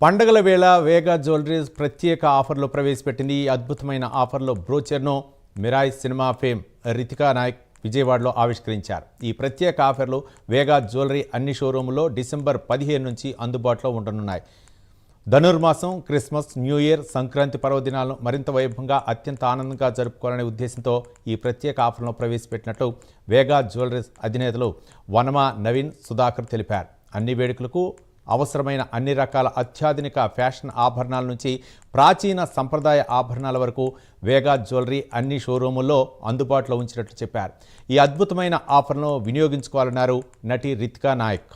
పండగల వేళ వేగా జ్యువెలరీస్ ప్రత్యేక ఆఫర్లు ప్రవేశపెట్టింది. ఈ అద్భుతమైన ఆఫర్లో బ్రోచర్ను మిరాయ్ సినిమా ఫేమ్ రితికా నాయక్ విజయవాడలో ఆవిష్కరించారు. ఈ ప్రత్యేక ఆఫర్లు వేగా జ్యువెలరీ అన్ని షోరూముల్లో డిసెంబర్ 15 నుంచి అందుబాటులో ఉండనున్నాయి. ధనుర్మాసం, క్రిస్మస్, న్యూ ఇయర్, సంక్రాంతి పర్వదినాలను మరింత వైభవంగా అత్యంత ఆనందంగా జరుపుకోవాలనే ఉద్దేశంతో ఈ ప్రత్యేక ఆఫర్లను ప్రవేశపెట్టినట్లు వేగా జ్యువెలరీస్ అధినేతలు వనమా నవీన్ సుధాకర్ తెలిపారు. అన్ని వేడుకలకు అవసరమైన అన్ని రకాల అత్యాధునిక ఫ్యాషన్ ఆభరణాల నుంచి ప్రాచీన సంప్రదాయ ఆభరణాల వరకు వేగా జ్యువెలరీ అన్ని షోరూముల్లో అందుబాటులో ఉంచినట్లు చెప్పారు. ఈ అద్భుతమైన ఆఫర్ను వినియోగించుకోవాలన్నారు నటి Ritika Nayak.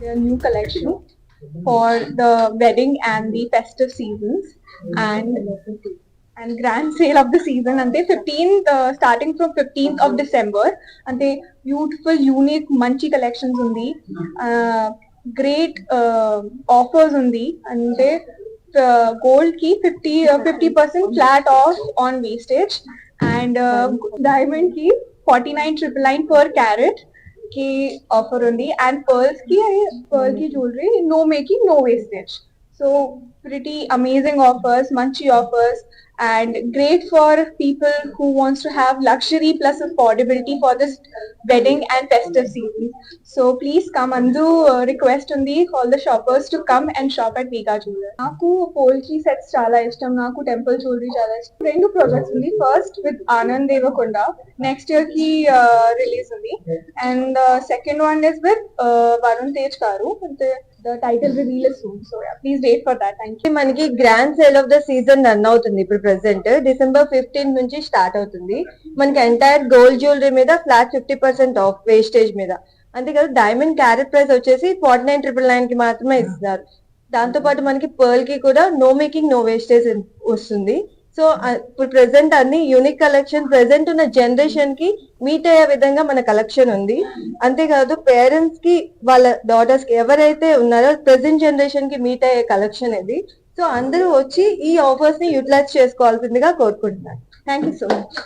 Their new collection for the wedding and the festive seasons and grand sale of the season ante 15th starting from 15th of December ante beautiful unique manchi collections undi great offers undi ante gold ki 50% flat off on wastage and diamond ki 49,999 per carat की offer ఉంది and pearl की jewelry no making no wastage, so pretty amazing offers, manchi offers and great for people who wants to have luxury plus affordability for this wedding and festive season. So please come andu request undi all the shoppers to come and shop at Vega Jewelers. Naaku poultry sets chaala ishtam, naaku temple jewelry chaala ishtam. Rendu projects undi, first with Anand Devakonda next year ki release undi and second one is with Varun Tej Karu. The title reveal is soon, so yeah, please wait for that. Thank you. మనకి grand sale of the season run అవుతుంది. ఇప్పుడు present December 15 నుంచి start అవుతుంది. మనకి entire gold jewellery మీద flat 50% of wastage మీద. అంతేకాదు diamond carrot price వచ్చేసి 49,999 కి మాత్రమే ఇస్తున్నారు. దాంతో పాటు మనకి పర్ల్ కి కూడా నో మేకింగ్ నో వేస్టేజ్ వస్తుంది. సో ఇప్పుడు ప్రెసెంట్ అన్ని యూనిక్ కలెక్షన్ ప్రెసెంట్ ఉన్న జనరేషన్ కి మీట్ అయ్యే విధంగా మన కలెక్షన్ ఉంది. అంతేకాదు పేరెంట్స్ కి వాళ్ళ డాటర్స్ కి ఎవరైతే ఉన్నారో ప్రెసెంట్ జనరేషన్ కి మీట్ అయ్యే కలెక్షన్ ఇది. సో అందరూ వచ్చి ఈ ఆఫర్స్ ని యూటిలైజ్ చేసుకోవాల్సిందిగా కోరుకుంటున్నాను. Thank you so much.